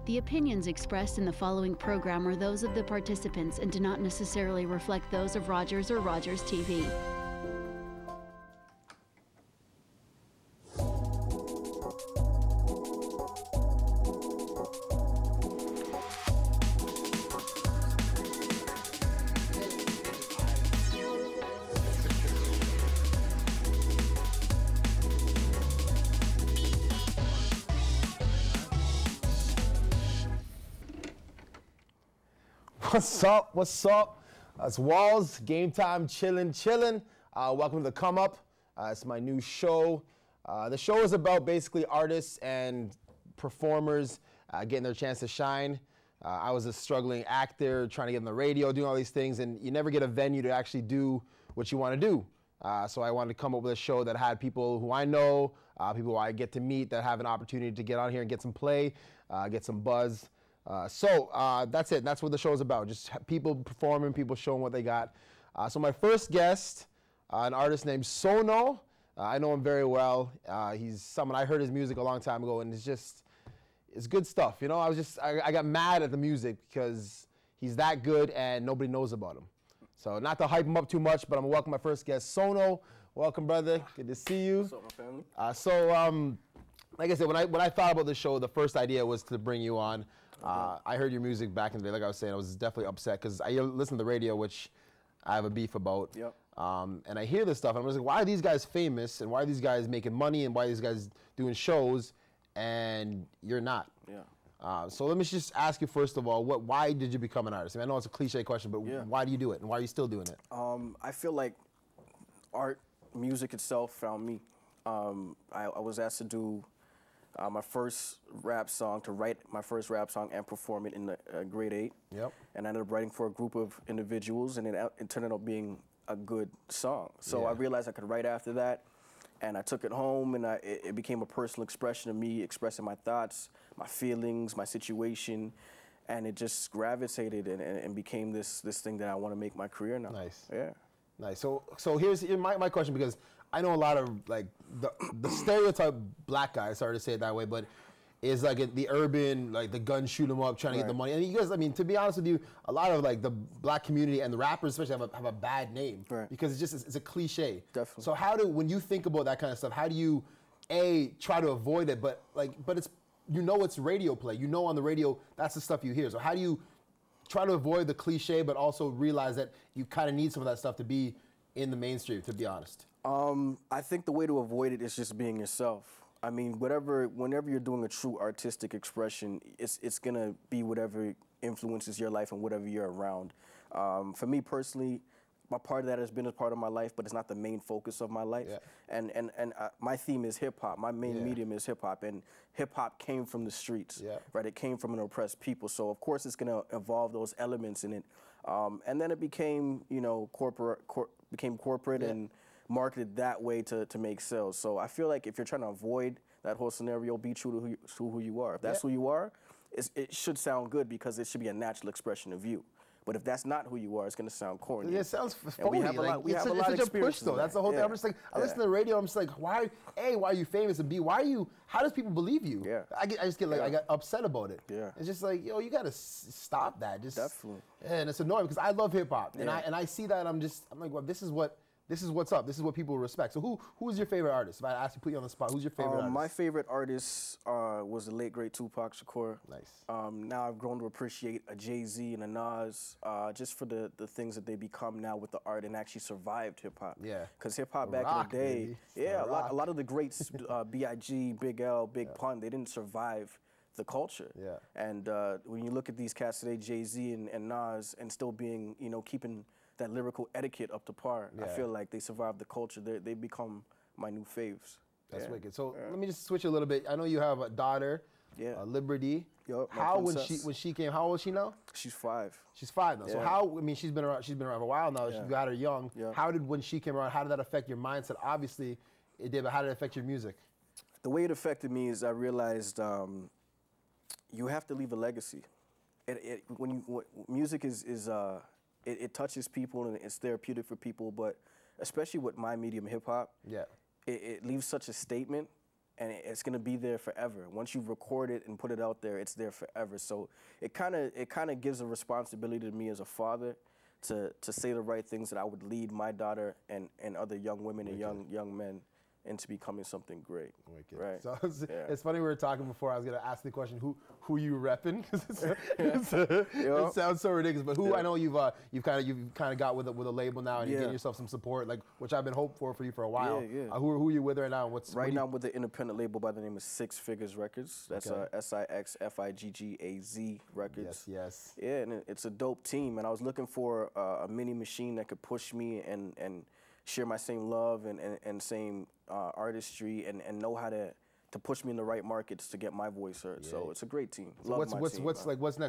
The opinions expressed in the following program are those of the participants and do not necessarily reflect those of Rogers or Rogers TV. What's up? What's up? It's Walz, game time, chillin'. Welcome to the Come Up. It's my new show. The show is about basically artists and performers getting their chance to shine. I was a struggling actor, trying to get on the radio, doing all these things, and you never get a venue to actually do what you want to do. So I wanted to come up with a show that had people who I know, people who I get to meet that have an opportunity to get on here and get some play, get some buzz. So that's it. That's what the show is about. Just people performing, people showing what they got. So my first guest, an artist named Sono. I know him very well. He's someone, I heard his music a long time ago, and it's good stuff. You know, I got mad at the music because he's that good and nobody knows about him. So not to hype him up too much, but I'm gonna welcome my first guest, Sono. Welcome, brother. Good to see you. What's up, my family? Like I said, when I thought about the show, the first idea was to bring you on. I heard your music back in the day. Like I was saying, I was definitely upset because I listen to the radio, which I have a beef about. Yep. And I hear this stuff, and I'm just like, why are these guys famous, and why are these guys making money, and why are these guys doing shows, and you're not? Yeah. So let me just ask you first of all, why did you become an artist? I mean, I know it's a cliche question, but Yeah. why do you do it, and why are you still doing it? I feel like art, music itself found me. I was asked to do my first rap song, to write my first rap song and perform it in grade 8. Yep. And I ended up writing for a group of individuals, and it turned out being a good song. So Yeah. I realized I could write after that, and I took it home, and it became a personal expression of me expressing my thoughts, my feelings, my situation, and it just gravitated and became this thing that I want to make my career now. Nice. Yeah. Nice. So here's my question, because I know a lot of like the stereotype black guy, sorry to say it that way, but is like the urban, like the gun shoot 'em up, trying to get the money. And you guys, I mean, to be honest with you, a lot of like the black community and the rappers especially have a bad name, Right. because it's a cliche. Definitely. So when you think about that kind of stuff, how do you try to avoid it, but it's, you know, it's radio play, you know, on the radio that's the stuff you hear. So how do you try to avoid the cliche, but also realize that you kind of need some of that stuff to be in the mainstream, to be honest? I think the way to avoid it is just being yourself. I mean, whenever you're doing a true artistic expression, it's gonna be whatever influences your life and whatever you're around. For me personally, my part of that has been a part of my life, but it's not the main focus of my life. Yeah. And my theme is hip hop. My main medium is hip hop, and hip hop came from the streets, Yeah. right? It came from an oppressed people, so of course it's gonna evolve those elements in it. And then it became, you know, corporate and marketed that way to make sales. So I feel like if you're trying to avoid that whole scenario, be true to who you are. If that's who you are, it should sound good because it should be a natural expression of you. But if that's not who you are, it's going to sound corny. Yeah, it sounds phony. And we have a lot, we have a lot of such a push, experience though. That's the whole thing. I'm just like, I listen to the radio. I'm just like, why are you famous? And B, how does people believe you? Yeah. I just get like, I got upset about it. Yeah. It's just like, yo, you got to stop that. Just Definitely. And it's annoying because I love hip hop, and I see that, I'm like, well, this is what's up. This is what people respect. So who is your favorite artist? If I ask you, put you on the spot, who's your favorite artist? My favorite artist was the late great Tupac Shakur. Nice. Now I've grown to appreciate a Jay-Z and a Nas just for the things that they become now with the art and actually survived hip hop. Yeah. Because hip hop back Rock, in the day, baby. a lot of the greats, B.I.G., Big L, Big Pun, they didn't survive the culture. Yeah. And when you look at these cats today, Jay-Z and Nas, and still being, you know, keeping that lyrical etiquette up to par, I feel like they survived the culture. They become my new faves. That's wicked. So let me just switch a little bit. I know you have a daughter, Liberty. Yup, how when she came? How old is she now? She's 5. She's 5 now. So how? I mean, she's been around for a while now. You got her young. Yeah. How did when she came around? How did that affect your mindset? Obviously, it did. But how did it affect your music? The way it affected me is I realized you have to leave a legacy. Music it touches people and it's therapeutic for people, but especially with my medium, hip hop, it leaves such a statement and it's gonna be there forever. Once you record it and put it out there, it's there forever. So it kind of gives a responsibility to me as a father to say the right things, that I would lead my daughter and other young women and young men into becoming something great. Wicked. Right. So it's funny, we were talking before, I was gonna ask the question, who you repping? It sounds so ridiculous, but who, I know you've kind of got with a label now, and you're getting yourself some support, like, which I've been hoping for you for a while. Who are you with right now? Right now I'm with an independent label by the name of Six Figures Records. That's SIXFIGGAZ Records. Yes. Yeah, and it's a dope team, and I was looking for a mini machine that could push me and share my same love and same artistry and know how to push me in the right markets to get my voice heard. So it's a great team. So what's next?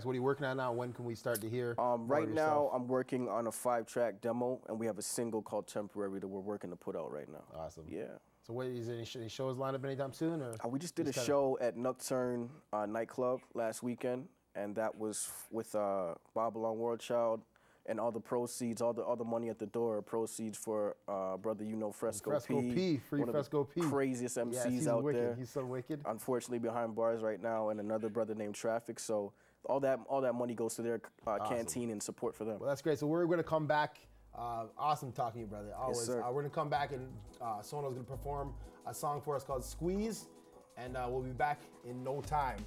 What are you working on now? When can we start to hear? Right now I'm working on a 5-track demo, and we have a single called Temporary that we're working to put out right now. Awesome. Yeah. So what, is there any shows lined up anytime soon? Or we just did a show at Nocturne nightclub last weekend, and that was with Babylon World Child. And all the proceeds, all the money at the door, proceeds for brother, Fresco P. Free Fresco P. Craziest MCs out wicked. there. He's so wicked. Unfortunately, behind bars right now, and another brother named Traffic. So all that money goes to their canteen and support for them. Well, that's great. So we're going to come back. Awesome talking to you, brother. Always. Yes, sir. We're going to come back, and Sono's going to perform a song for us called Squeeze, and we'll be back in no time.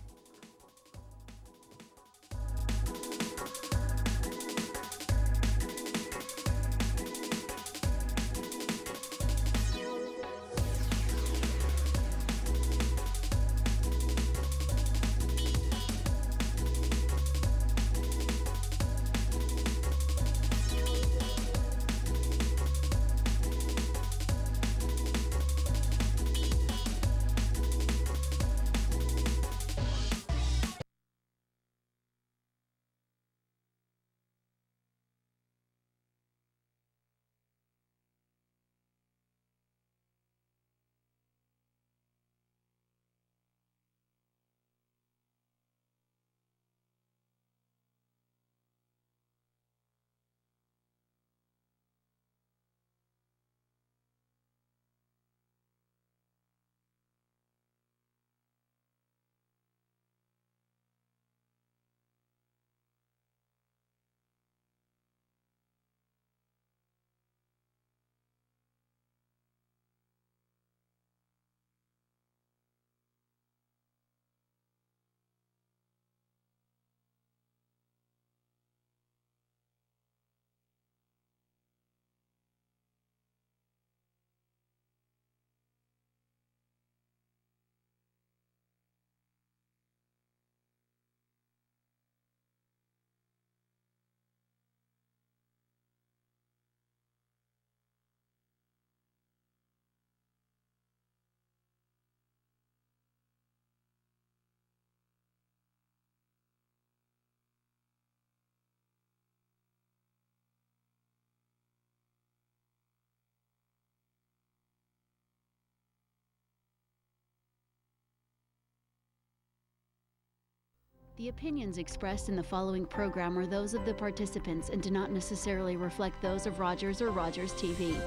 The opinions expressed in the following program are those of the participants and do not necessarily reflect those of Rogers or Rogers TV.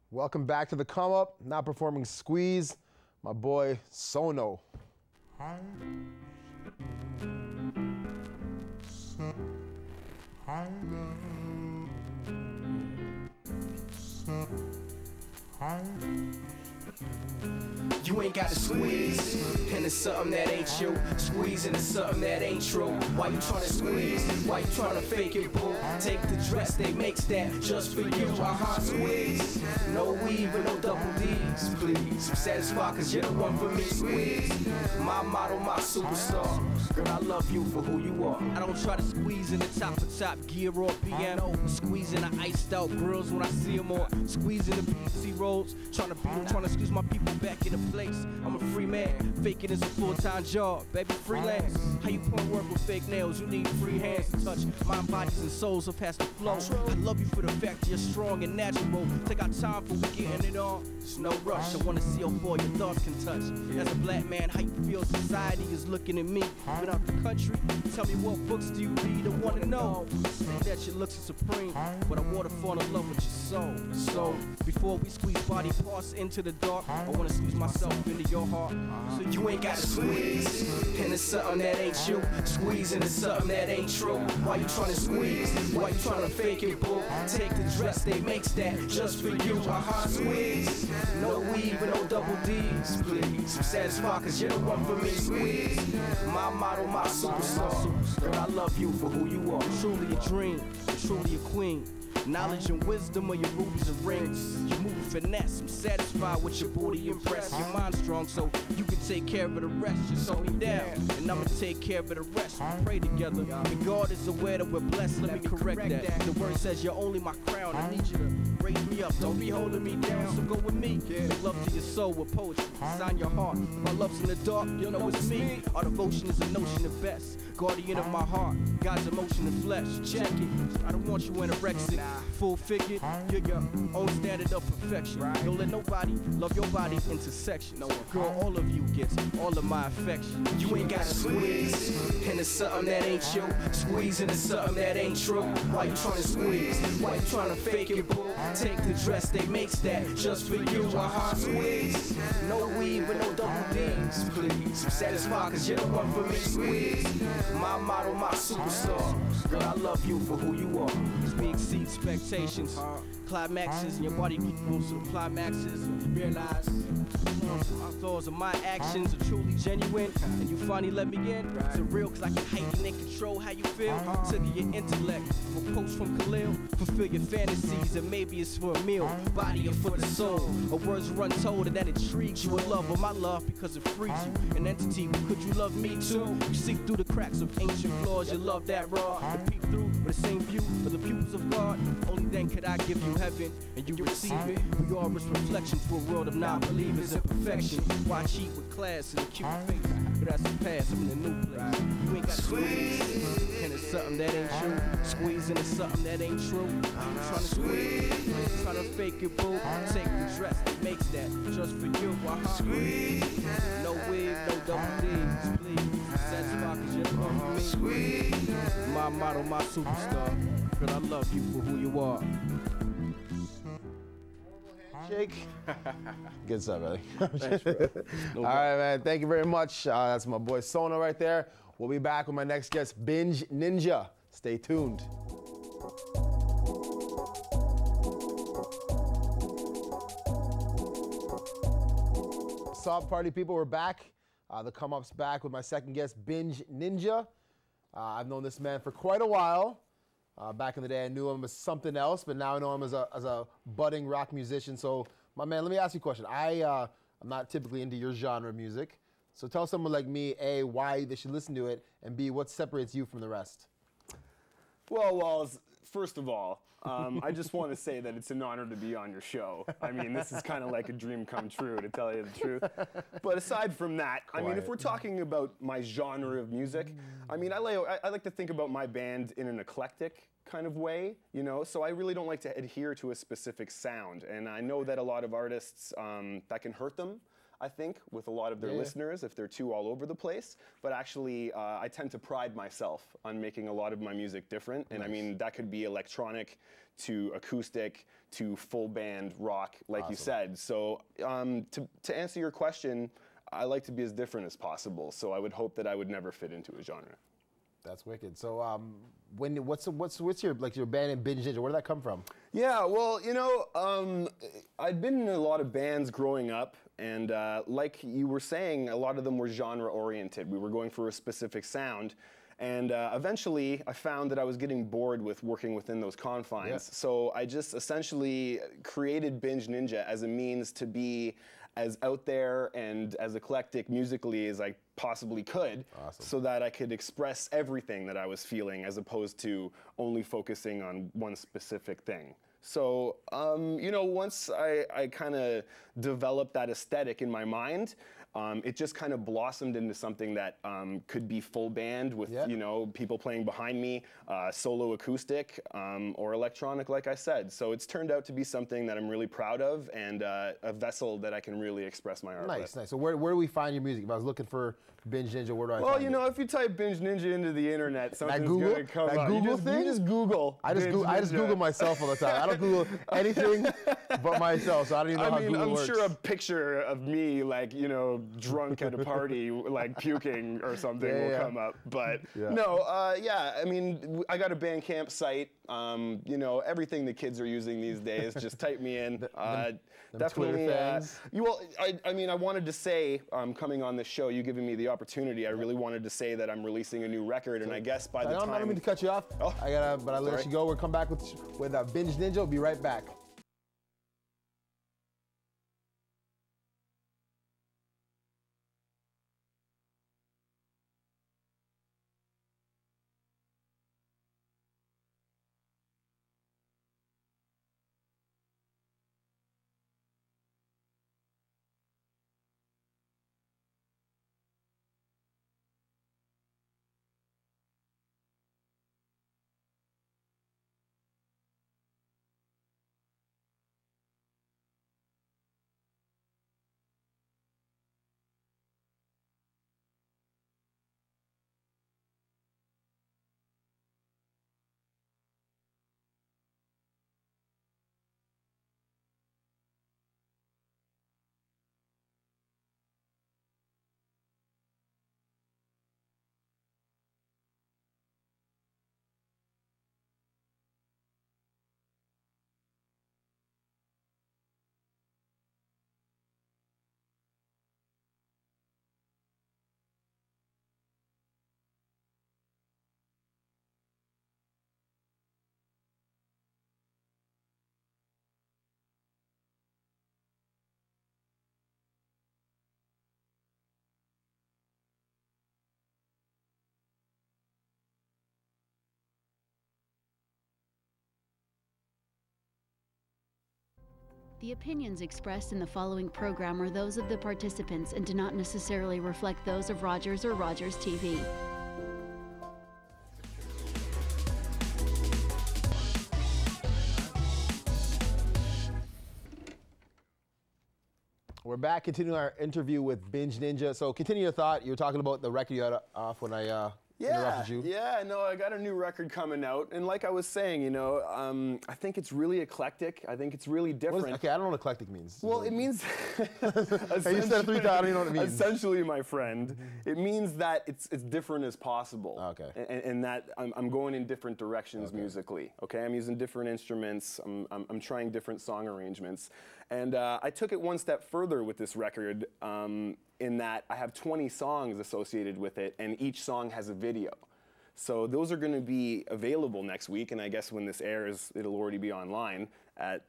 Welcome back to the Come Up. Now performing Squeeze, my boy Sono. You ain't got to squeeze into something that ain't you. Squeeze into something that ain't true. Why you tryna squeeze? Why you tryna fake it, boo? Take the dress they makes that just for you. Squeeze. No weave and no double D's, please. I'm satisfied cause you're the one for me. Squeeze. My model, my superstar. Girl, I love you for who you are. I don't try to squeeze in the top of top gear or piano. Squeezing the iced out grills when I see them, or squeezing the PC rolls. Trying to squeeze my people back in the place. I'm a free man, faking is a full-time job, baby, freelance. How you point work with fake nails? You need free hands to touch mind, bodies, and souls of past the flow. I love you for the fact that you're strong and natural. Take our time for we getting it on. There's no rush. I wanna see how far your thoughts can touch. As a black man, how you feel society is looking at me. Been out the country, tell me what books do you read? I wanna know. Say that your looks are supreme, but I wanna fall in love with your soul. So before we squeeze body parts into the dark, I wanna squeeze myself into your heart. So You ain't gotta squeeze into something that ain't you. Squeeze into something that ain't true. Why you tryna squeeze? Why you tryna fake it, boo? Take the dress they makes that just for you. Squeeze. No weave and no double D's, please. I'm satisfied cause you're the one for me. Squeeze. My model, my superstar. Girl, I love you for who you are. Truly a dream, truly a queen. Knowledge and wisdom of your rubies and rings. You move with finesse, I'm satisfied with your booty impressed. Your mind's strong so you can take care of the rest. Just hold me down, and I'ma take care of the rest. We pray together, and God is aware that we're blessed. Let me correct that. The word says you're only my crown. I need you to raise me up, don't be holding me down. So go with me, make love to your soul with poetry. Sign your heart. My love's in the dark, you know it's me. Our devotion is a notion of best. Guardian of my heart, God's emotion and flesh. Check it, I don't want you anorexic. Full figured, you're your own standard of perfection. Don't let nobody love your body intersection. No, girl, all of you gets all of my affection. You ain't gotta squeeze into something that ain't you. Squeeze into something that ain't true. Why you tryna squeeze? Why you tryna fake it, boo? Take the dress they makes that just for you. Squeeze. No weave and no double D's, please. I'm satisfied cause you're the one for me. Squeeze. My model, my superstar. Girl, I love you for who you are. We exceed expectations, climaxes, and your body moves to the climaxes. And you realize our thoughts and my actions are truly genuine, and you finally let me in. It's real cause I can heighten and control how you feel. Took your intellect for quotes from Khalil, fulfill your fantasies, and maybe it's for a meal. Body or for the soul, or words are untold, and that intrigues you. A love of my love because it frees you. An entity, but could you love me too? You see through the cracks of ancient flaws, you love that raw. To peep through with the same view of the pupils of God. Only then could I give you heaven, and you receive it. We are its reflection for a world of non-believers and perfection. Why cheat with class and a cute face? But that's the past, I'm in a new place. You ain't got to squeeze into something that ain't true. Squeeze into something that ain't true. I'm trying to squeeze, trying to fake it, boo. Take the dress that makes that just for you. Squeeze. No wig, no double D's, please. Satisfied cause you're the one for me. My model, my superstar. Girl, I love you for who you are. Jake. Good stuff, buddy. All right, man. Thank you very much. That's my boy Sono right there. We'll be back with my next guest, Binge Ninja. Stay tuned. What's up, party people? We're back. The come up's back with my second guest, Binge Ninja. I've known this man for quite a while. Back in the day, I knew him as something else, but now I know him as a budding rock musician. So, my man, let me ask you a question. I'm not typically into your genre of music. So tell someone like me, A, why they should listen to it, and B, what separates you from the rest? Well, Walz, first of all, I just want to say that it's an honor to be on your show. I mean, this is kind of like a dream come true, to tell you the truth. But aside from that, I mean, if we're talking about my genre of music, I mean, I like to think about my band in an eclectic kind of way, you know? So I really don't like to adhere to a specific sound. And I know that a lot of artists, that can hurt them, I think, with a lot of their listeners if they're too all over the place. But actually, I tend to pride myself on making a lot of my music different. And I mean, that could be electronic to acoustic to full band rock, like you said. So to answer your question, I like to be as different as possible. So I would hope that I would never fit into a genre. That's wicked. So, what's your band in Binge Ninja? Where did that come from? Yeah, well, you know, I'd been in a lot of bands growing up, and like you were saying, a lot of them were genre-oriented. We were going for a specific sound, and eventually I found that I was getting bored with working within those confines. Yeah. So I just essentially created Binge Ninja as a means to be as out there and as eclectic musically as I possibly could, so that I could express everything that I was feeling as opposed to only focusing on one specific thing. So, you know, once I kind of developed that aesthetic in my mind, it just kind of blossomed into something that could be full band with, you know, people playing behind me, solo acoustic, or electronic, like I said. So it's turned out to be something that I'm really proud of, and a vessel that I can really express my art with. Nice, nice. So where do we find your music? If I was looking for Binge Ninja, where do I find it? Well, you know, if you type Binge Ninja into the internet, something's Google? gonna come That up. Google thing? You just Google. I just Binge Ninja. Google myself all the time. I don't Google anything but myself, so I don't even know how Google works. I'm sure a picture of me, like, you know, drunk at a party, like puking or something will come up. But no, yeah, I mean, I got a Bandcamp site. You know, everything the kids are using these days, just type me in. Definitely. Well, I mean, I wanted to say, coming on this show, you giving me the opportunity, I really wanted to say that I'm releasing a new record, and I guess by the time... I don't mean to cut you off. Oh, but I'll let you go. We'll come back with Binge Ninja. We'll be right back. The opinions expressed in the following program are those of the participants and do not necessarily reflect those of Rogers or Rogers TV. We're back, continuing our interview with Binge Ninja. So continue your thought. You were talking about the record you had off when I interrupted you. Yeah, no, I got a new record coming out, and like I was saying, you know, I think it's really eclectic. I think it's really different. Okay, I don't know what eclectic means. Well, it means... Hey, you said it 3 times, I don't even know what it means. Essentially, my friend, it means that it's different as possible. Okay. And that I'm going in different directions musically, okay? I'm using different instruments, I'm trying different song arrangements. And I took it one step further with this record, in that I have 20 songs associated with it, and each song has a video. So those are going to be available next week, and I guess when this airs, it'll already be online at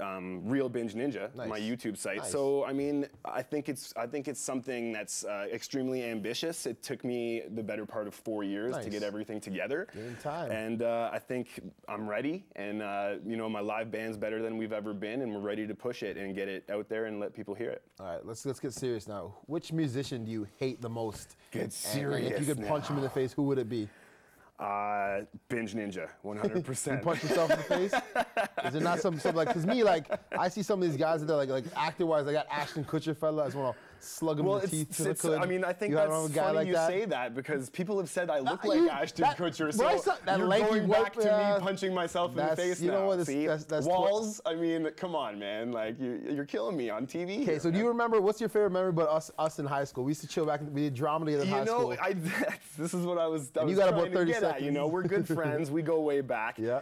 Real Binge Ninja, my YouTube site. Nice. So I mean, I think it's something that's extremely ambitious. It took me the better part of 4 years to get everything together. Game time. And I think I'm ready, and you know, my live band's better than we've ever been, and we're ready to push it and get it out there and let people hear it. All right, let's get serious now. Which musician do you hate the most? Get serious. And if you could punch him in the face, who would it be? Binge Ninja, 100%. You punch yourself in the face? Is there not some like, cause me, like, I see some of these guys that are like actor-wise, I got Ashton Kutcher fella, I just want to slug him in the teeth to the hood. I mean, I think that's funny you say that, because people have said I look like Ashton Kutcher, so you're going back to me punching myself in the face now. You know what, see? that's Walz, I mean, come on, man, like, you're killing me on TV. Okay, so do you remember, what's your favorite memory about us in high school? We used to chill back, we did drama together in high school. You know, this is what I was you got about 30 seconds. You know, we're good friends, we go way back. Yeah.